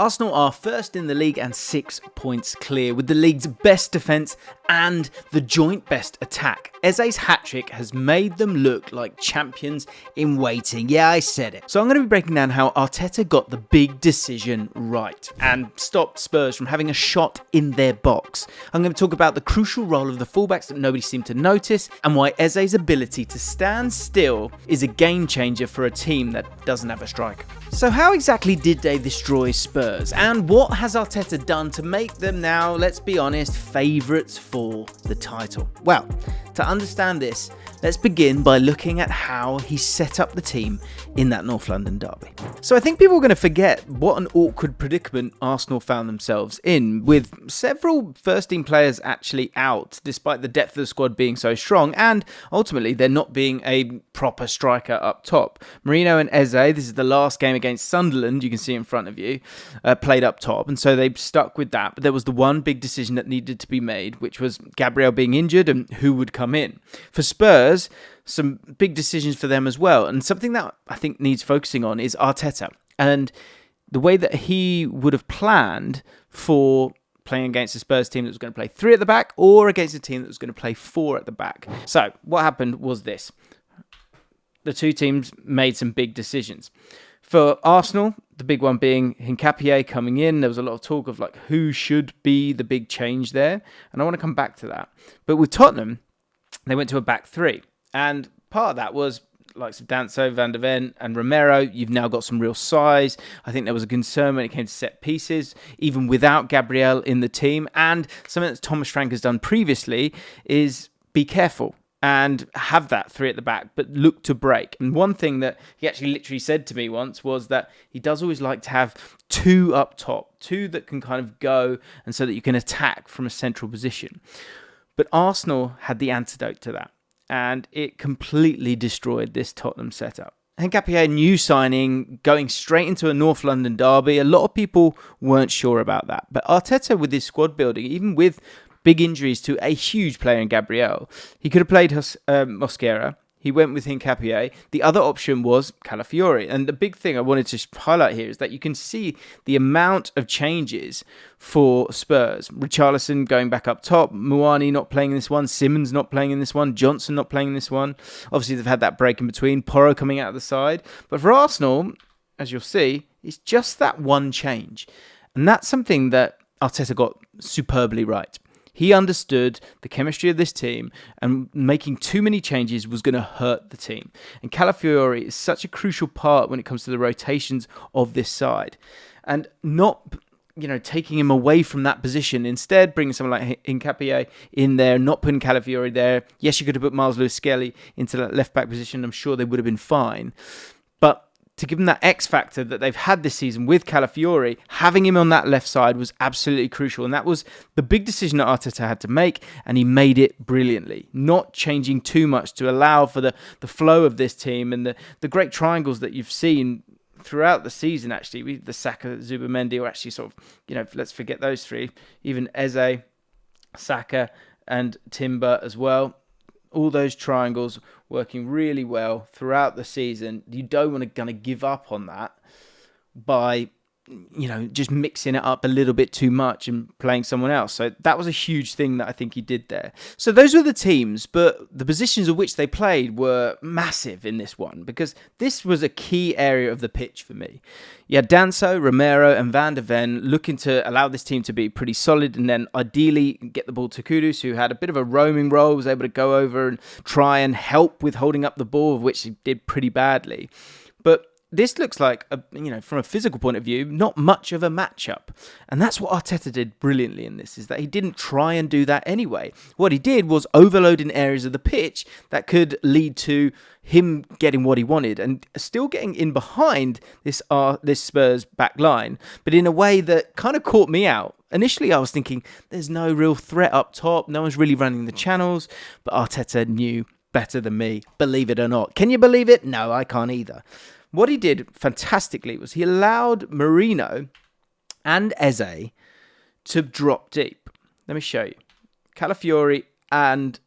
Arsenal are first in the league and 6 points clear, with the league's best defence and the joint best attack. Eze's hat-trick has made them look like champions in waiting. Yeah, I said it. So I'm going to be breaking down how Arteta got the big decision right and stopped Spurs from having a shot in their box. I'm going to talk about the crucial role of the fullbacks that nobody seemed to notice, and why Eze's ability to stand still is a game changer for a team that doesn't have a striker. So how exactly did they destroy Spurs? And what has Arteta done to make them now, let's be honest, favourites for the title? Well, to understand this, let's begin by looking at how he set up the team in that North London derby. So I think people are going to forget what an awkward predicament Arsenal found themselves in, with several first-team players actually out, despite the depth of the squad being so strong, and ultimately there not being a proper striker up top. Merino and Eze, this is the last game against Sunderland, you can see in front of you, played up top, and so they stuck with that. But there was the one big decision that needed to be made, which was Gabriel being injured and who would come in. For Spurs, some big decisions for them as well, and something that I think needs focusing on is Arteta and the way that he would have planned for playing against a Spurs team that was going to play 3 at the back or against a team that was going to play 4 at the back. So what happened was this. The two teams made some big decisions. For Arsenal, the big one being Hincapié coming in. There was a lot of talk of like who should be the big change there, and I want to come back to that. But with Tottenham, they went to a back 3, and part of that was like Danso, Van de Ven and Romero. You've now got some real size. I think there was a concern when it came to set pieces, even without Gabriel in the team. And something that Thomas Frank has done previously is be careful and have that 3 at the back, but look to break. And one thing that he actually literally said to me once was that he does always like to have 2 up top, 2 that can kind of go, and so that you can attack from a central position. But Arsenal had the antidote to that, and it completely destroyed this Tottenham setup. Hincapié, new signing, going straight into a North London derby. A lot of people weren't sure about that. But Arteta, with his squad building, even with big injuries to a huge player in Gabriel, he could have played Mosquera. He went with Hincapié. The other option was Calafiori. And the big thing I wanted to highlight here is that you can see the amount of changes for Spurs. Richarlison going back up top, Muani not playing in this one, Simmons not playing in this one, Johnson not playing in this one. Obviously, they've had that break in between, Porro coming out of the side. But for Arsenal, as you'll see, it's just that one change. And that's something that Arteta got superbly right. He understood the chemistry of this team, and making too many changes was going to hurt the team. And Calafiori is such a crucial part when it comes to the rotations of this side. And not, taking him away from that position. Instead, bringing someone like Hincapié in there, not putting Calafiori there. Yes, you could have put Miles Lewis-Skelly into that left-back position. I'm sure they would have been fine. But to give them that X factor that they've had this season with Calafiori, having him on that left side was absolutely crucial. And that was the big decision that Arteta had to make, and he made it brilliantly. Not changing too much to allow for the flow of this team and the great triangles that you've seen throughout the season, actually. The Saka, Zubimendi, or actually sort of, let's forget those 3. Even Eze, Saka and Timber as well. All those triangles working really well throughout the season. You don't want to kind of give up on that by, just mixing it up a little bit too much and playing someone else. So that was a huge thing that I think he did there. So those were the teams, but the positions of which they played were massive in this one, because this was a key area of the pitch for me. You had Danso, Romero and Van de Ven looking to allow this team to be pretty solid, and then ideally get the ball to Kudus, who had a bit of a roaming role, was able to go over and try and help with holding up the ball, of which he did pretty badly. But this looks like, from a physical point of view, not much of a matchup. And that's what Arteta did brilliantly in this, is that he didn't try and do that anyway. What he did was overload in areas of the pitch that could lead to him getting what he wanted and still getting in behind this Spurs back line, but in a way that kind of caught me out. Initially, I was thinking, there's no real threat up top. No one's really running the channels. But Arteta knew better than me, believe it or not. Can you believe it? No, I can't either. What he did fantastically was he allowed Merino and Eze to drop deep. Let me show you. Calafiori and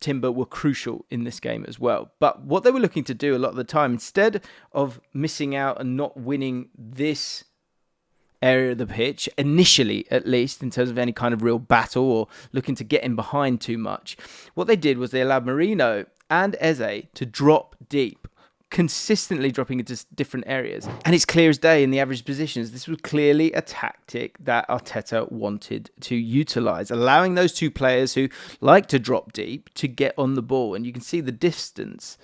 Timber were crucial in this game as well. But what they were looking to do a lot of the time, instead of missing out and not winning this area of the pitch, initially at least, in terms of any kind of real battle or looking to get in behind too much. What they did was they allowed Merino and Eze to drop deep, consistently dropping into different areas. And it's clear as day in the average positions, this was clearly a tactic that Arteta wanted to utilise, allowing those two players who like to drop deep to get on the ball. And you can see the difference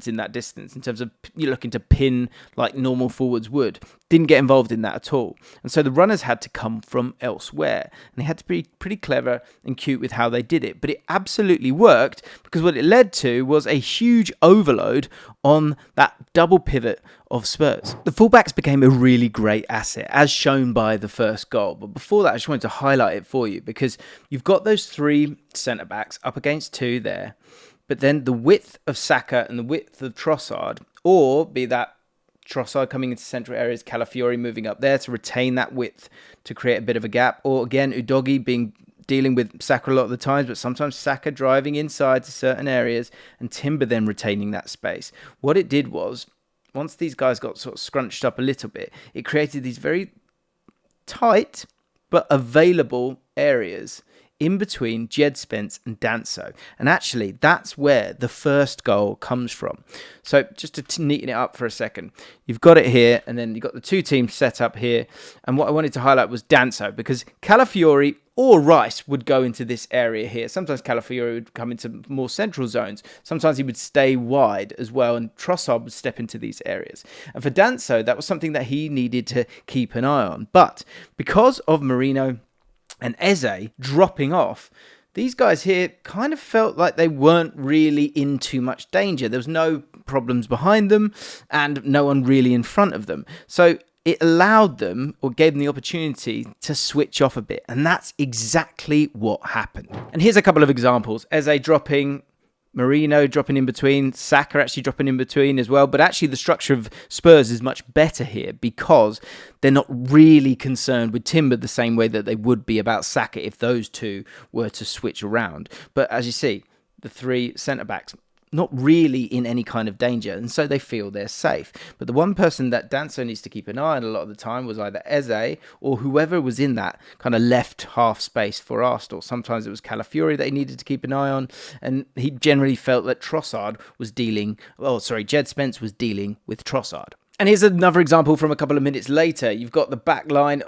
in that distance in terms of you're looking to pin like normal forwards would. Didn't get involved in that at all. And so the runners had to come from elsewhere. And they had to be pretty clever and cute with how they did it. But it absolutely worked, because what it led to was a huge overload on that double pivot of Spurs. The fullbacks became a really great asset, as shown by the first goal. But before that, I just wanted to highlight it for you, because you've got those three centre-backs up against two there. But then the width of Saka and the width of Trossard, or be that Trossard coming into central areas, Calafiori moving up there to retain that width to create a bit of a gap, or again, Udogie dealing with Saka a lot of the times, but sometimes Saka driving inside to certain areas and Timber then retaining that space. What it did was, once these guys got sort of scrunched up a little bit, it created these very tight but available areas in between Jed Spence and Danso. And actually, that's where the first goal comes from. So just to neaten it up for a second, you've got it here, and then you've got the two teams set up here. And what I wanted to highlight was Danso, because Calafiori or Rice would go into this area here. Sometimes Calafiori would come into more central zones. Sometimes he would stay wide as well, and Trossard would step into these areas. And for Danso, that was something that he needed to keep an eye on. But because of Merino and Eze dropping off, these guys here kind of felt like they weren't really in too much danger. There was no problems behind them and no one really in front of them. So it allowed them, or gave them the opportunity to switch off a bit. And that's exactly what happened. And here's a couple of examples. Eze dropping, Merino dropping in between, Saka actually dropping in between as well. But actually the structure of Spurs is much better here, because they're not really concerned with Timber the same way that they would be about Saka if those two were to switch around. But as you see, the three centre-backs not really in any kind of danger, and so they feel they're safe. But the one person that Danso needs to keep an eye on a lot of the time was either Eze or whoever was in that kind of left half space for Arsenal. Sometimes it was Calafiori that he needed to keep an eye on, and he generally felt that Jed Spence was dealing with Trossard. And here's another example from a couple of minutes later. You've got the back line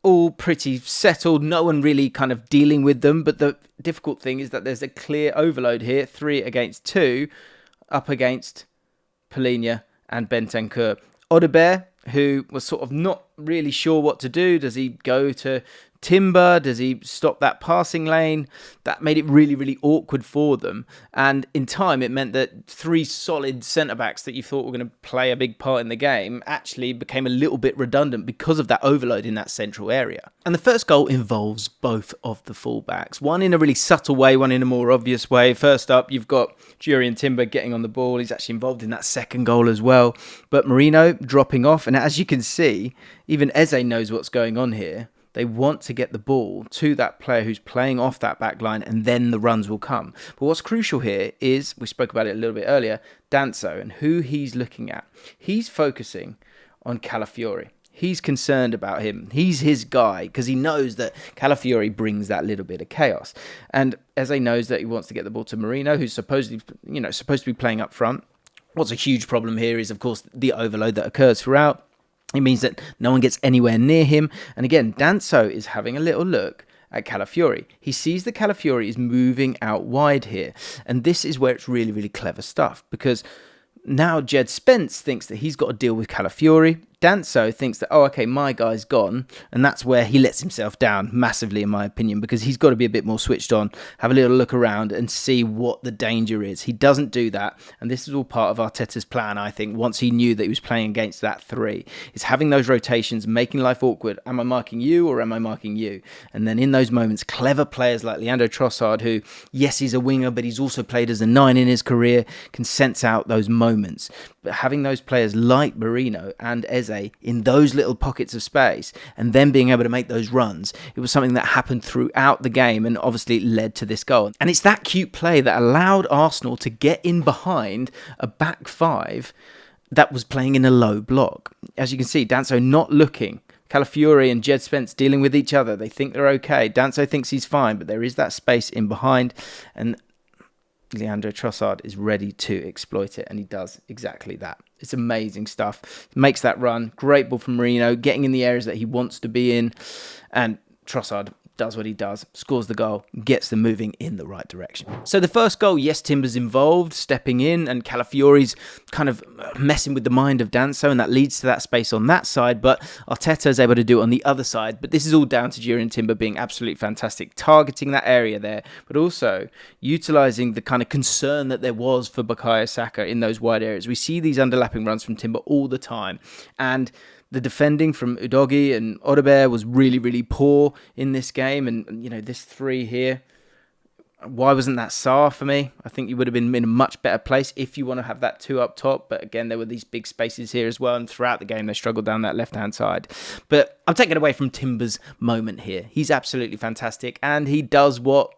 all pretty settled, no one really kind of dealing with them, but the difficult thing is that there's a clear overload here, 3 against 2, up against Palhinha and Bentancur. Odobert, who was sort of not really sure what to do. Does he go to Timber? Does he stop that passing lane? That made it really, really awkward for them. And in time, it meant that 3 solid centre-backs that you thought were going to play a big part in the game actually became a little bit redundant because of that overload in that central area. And the first goal involves both of the full-backs. One in a really subtle way, one in a more obvious way. First up, you've got Jurgen Timber getting on the ball. He's actually involved in that second goal as well. But Merino dropping off. And as you can see, even Eze knows what's going on here. They want to get the ball to that player who's playing off that back line, and then the runs will come. But what's crucial here is, we spoke about it a little bit earlier, Danso and who he's looking at. He's focusing on Calafiori. He's concerned about him. He's his guy, because he knows that Calafiori brings that little bit of chaos. And Eze knows that he wants to get the ball to Merino, who's supposed to be playing up front. What's a huge problem here is, of course, the overload that occurs throughout. It means that no one gets anywhere near him. And again, Danso is having a little look at Calafiori. He sees that Calafiori is moving out wide here. And this is where it's really, really clever stuff, because now Jed Spence thinks that he's got to deal with Calafiori. Danso thinks that, my guy's gone. And that's where he lets himself down massively, in my opinion, because he's got to be a bit more switched on, have a little look around and see what the danger is. He doesn't do that. And this is all part of Arteta's plan, I think, once he knew that he was playing against that 3. Is having those rotations, making life awkward. Am I marking you or am I marking you? And then in those moments, clever players like Leandro Trossard, who, yes, he's a winger, but he's also played as a 9 in his career, can sense out those moments. But having those players like Merino and Eze in those little pockets of space, and then being able to make those runs, it was something that happened throughout the game, and obviously led to this goal. And it's that cute play that allowed Arsenal to get in behind a back 5 that was playing in a low block. As you can see, Danso not looking Calafiori and Jed Spence dealing with each other. They think they're okay. Danso thinks he's fine, but there is that space in behind. And Leandro Trossard is ready to exploit it, and he does exactly that. It's amazing stuff. Makes that run. Great ball from Marino, getting in the areas that he wants to be in. And Trossard does what he does, scores the goal, gets them moving in the right direction. So the first goal, yes, Timber's involved, stepping in, and Calafiori's kind of messing with the mind of Danso, and that leads to that space on that side, but Arteta is able to do it on the other side. But this is all down to Jurgen Timber being absolutely fantastic, targeting that area there, but also utilising the kind of concern that there was for Bukayo Saka in those wide areas. We see these underlapping runs from Timber all the time, and the defending from Udogie and Odobert was really, really poor in this game. And, you know, this 3 here, why wasn't that Sarr for me? I think you would have been in a much better place if you want to have that 2 up top. But again, there were these big spaces here as well. And throughout the game, they struggled down that left-hand side. But I'm taking away from Timber's moment here. He's absolutely fantastic. And he does what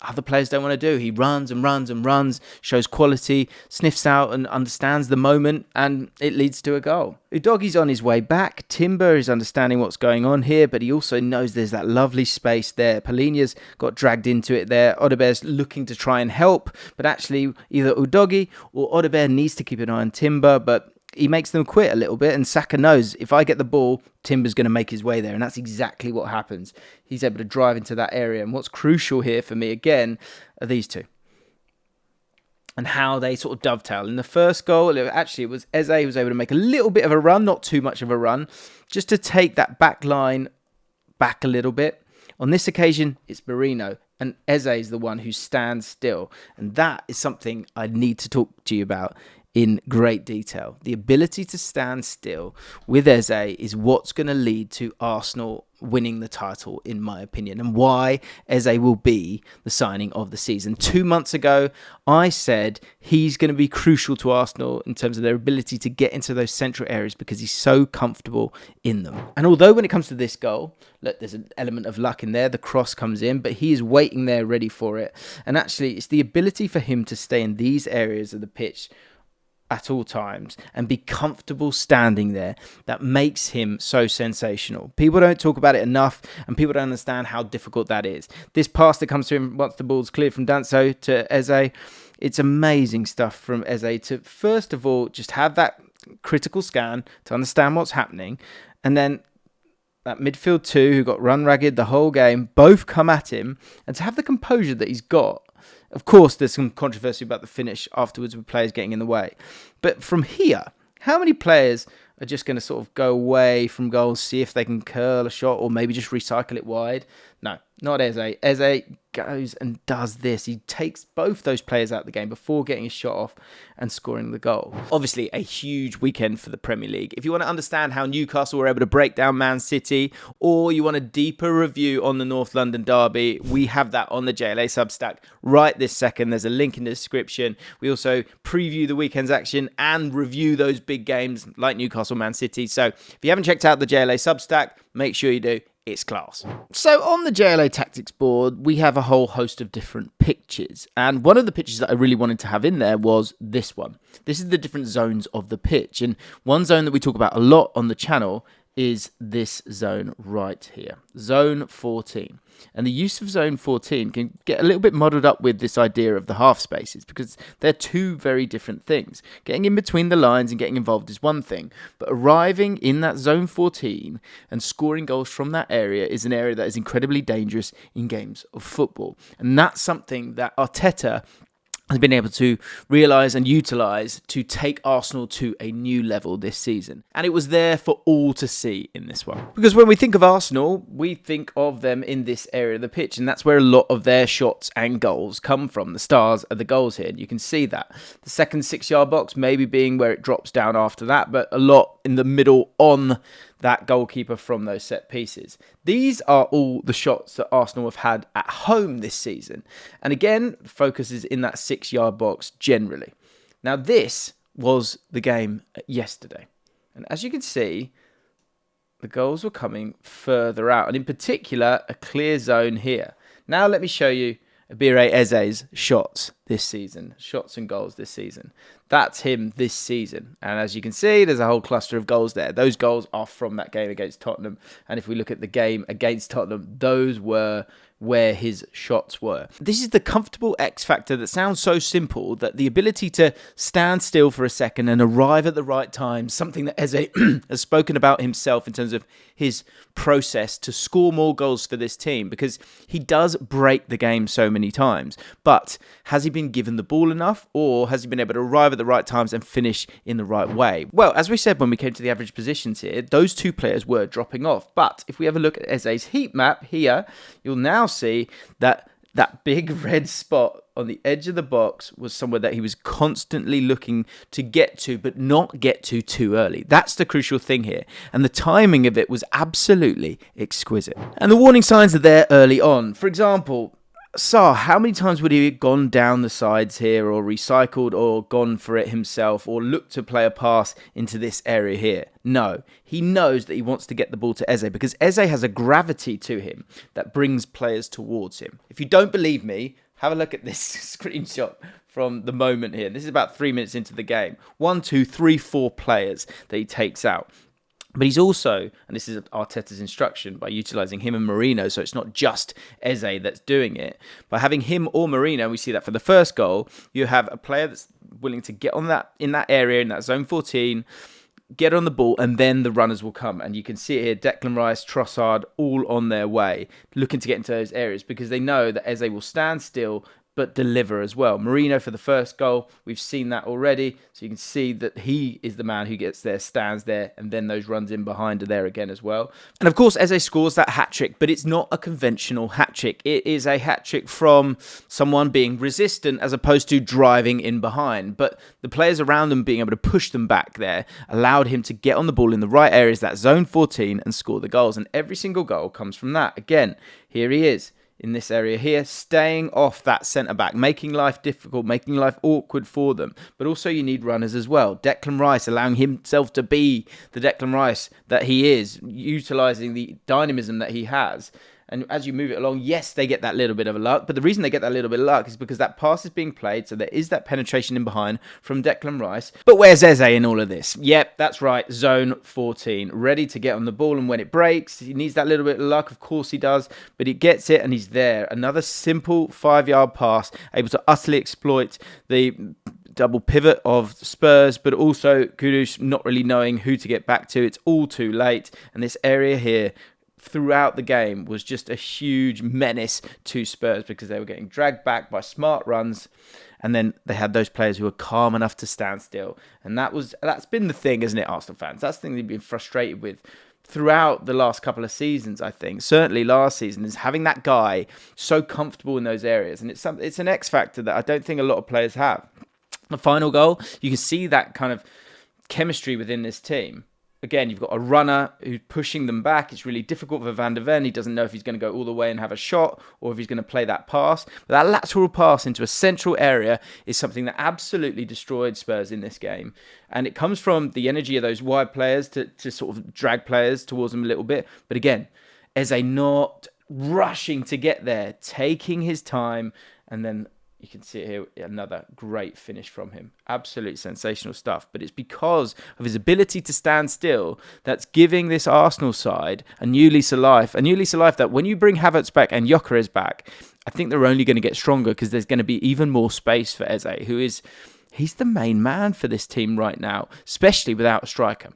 other players don't want to do. He runs and runs and runs, shows quality, sniffs out and understands the moment, and it leads to a goal. Udogie's on his way back. Timber is understanding what's going on here, but he also knows there's that lovely space there. Palhinha's got dragged into it there. Odebert's looking to try and help, but actually either Udogie or Odobert needs to keep an eye on Timber, but he makes them quit a little bit, and Saka knows if I get the ball, Timber's going to make his way there, and that's exactly what happens. He's able to drive into that area, and what's crucial here for me, again, are these two and how they sort of dovetail. In the first goal, it was Eze who was able to make a little bit of a run, not too much of a run, just to take that back line back a little bit. On this occasion, it's Marino, and Eze is the one who stands still, and that is something I need to talk to you about in great detail. The ability to stand still with Eze is what's going to lead to Arsenal winning the title, in my opinion, and why Eze will be the signing of the season. 2 months ago, I said he's going to be crucial to Arsenal in terms of their ability to get into those central areas because he's so comfortable in them. And although when it comes to this goal, look, there's an element of luck in there, the cross comes in, but he is waiting there ready for it. And actually, it's the ability for him to stay in these areas of the pitch at all times and be comfortable standing there that makes him so sensational. People don't talk about it enough, and people don't understand how difficult that is. This pass that comes to him once the ball's cleared from Danso to Eze, it's amazing stuff from Eze to, first of all, just have that critical scan to understand what's happening, and then that midfield 2 who got run ragged the whole game, both come at him, and to have the composure that he's got. Of course, there's some controversy about the finish afterwards with players getting in the way. But from here, how many players are just going to sort of go away from goals, see if they can curl a shot or maybe just recycle it wide? No, not Eze. Eze goes and does this. He takes both those players out of the game before getting his shot off and scoring the goal. Obviously, a huge weekend for the Premier League. If you want to understand how Newcastle were able to break down Man City, or you want a deeper review on the North London derby, we have that on the JLA Substack right this second. There's a link in the description. We also preview the weekend's action and review those big games like Newcastle, Man City. So if you haven't checked out the JLA Substack, make sure you do. It's class. So on the JLA Tactics board, we have a whole host of different pitches. And one of the pitches that I really wanted to have in there was this one. This is the different zones of the pitch. And one zone that we talk about a lot on the channel is this zone right here, zone 14. And the use of zone 14 can get a little bit muddled up with this idea of the half spaces because they're two very different things. Getting in between the lines and getting involved is one thing, but arriving in that zone 14 and scoring goals from that area is an area that is incredibly dangerous in games of football. And that's something that Arteta has been able to realise and utilise to take Arsenal to a new level this season. And it was there for all to see in this one. Because when we think of Arsenal, we think of them in this area of the pitch, and that's where a lot of their shots and goals come from. The stars are the goals here, and you can see that. The second 6-yard box maybe being where it drops down after that, but a lot in the middle on that goalkeeper from those set pieces. These are all the shots that Arsenal have had at home this season. And again, focus is in that 6-yard box generally. Now this was the game yesterday. And as you can see, the goals were coming further out. And in particular, a clear zone here. Now let me show you Ebere Eze's shots this season. Shots and goals this season. That's him this season. And as you can see, there's a whole cluster of goals there. Those goals are from that game against Tottenham. And if we look at the game against Tottenham, those were where his shots were. This is the comfortable X factor that sounds so simple, that the ability to stand still for a second and arrive at the right time, something that Eze has spoken about himself in terms of his process to score more goals for this team, because he does break the game so many times. But has he been given the ball enough, or has he been able to arrive at the right times and finish in the right way? Well, as we said when we came to the average positions here, those two players were dropping off. But if we have a look at Eze's heat map here, you'll now see that big red spot on the edge of the box was somewhere that he was constantly looking to get to, but not get to too early. That's the crucial thing here. And the timing of it was absolutely exquisite. And the warning signs are there early on. For example, Sarr, how many times would he have gone down the sides here, or recycled, or gone for it himself, or looked to play a pass into this area here? No, he knows that he wants to get the ball to Eze, because Eze has a gravity to him that brings players towards him. If you don't believe me, have a look at this screenshot from the moment here. This is about 3 minutes into the game. 1, 2, 3, 4 players that he takes out. But he's also, and this is Arteta's instruction, by utilising him and Merino, so it's not just Eze that's doing it. By having him or Merino, we see that for the first goal, you have a player that's willing to get on that in that area, in that zone 14, get on the ball, and then the runners will come. And you can see it here, Declan Rice, Trossard, all on their way, looking to get into those areas, because they know that Eze will stand still but deliver as well. Merino for the first goal, we've seen that already. So you can see that he is the man who gets there, stands there, and then those runs in behind are there again as well. And of course, Eze scores that hat-trick, but it's not a conventional hat-trick. It is a hat-trick from someone being resistant as opposed to driving in behind. But the players around them being able to push them back there allowed him to get on the ball in the right areas, that zone 14, and score the goals. And every single goal comes from that. Again, here he is in this area here, staying off that centre-back, making life difficult, making life awkward for them. But also you need runners as well. Declan Rice, allowing himself to be the Declan Rice that he is, utilising the dynamism that he has. And as you move it along, yes, they get that little bit of luck. But the reason they get that little bit of luck is because that pass is being played. So there is that penetration in behind from Declan Rice. But where's Eze in all of this? Yep, that's right. Zone 14. Ready to get on the ball. And when it breaks, he needs that little bit of luck. Of course he does. But he gets it and he's there. Another simple 5-yard pass, able to utterly exploit the double pivot of Spurs, but also Kudus not really knowing who to get back to. It's all too late. And this area here, throughout the game, was just a huge menace to Spurs, because they were getting dragged back by smart runs, and then they had those players who were calm enough to stand still. And that's been the thing, isn't it, Arsenal fans? That's the thing they've been frustrated with throughout the last couple of seasons, I think. Certainly last season, is having that guy so comfortable in those areas. And it's an X factor that I don't think a lot of players have. The final goal, you can see that kind of chemistry within this team. Again, you've got a runner who's pushing them back. It's really difficult for Van de Ven. He doesn't know if he's going to go all the way and have a shot, or if he's going to play that pass. But that lateral pass into a central area is something that absolutely destroyed Spurs in this game. And it comes from the energy of those wide players to sort of drag players towards them a little bit. But again, Eze not rushing to get there, taking his time, and then you can see it here, another great finish from him. Absolute sensational stuff. But it's because of his ability to stand still that's giving this Arsenal side a new lease of life. A new lease of life that when you bring Havertz back and Gyökeres back, I think they're only going to get stronger, because there's going to be even more space for Eze, he's the main man for this team right now, especially without a striker.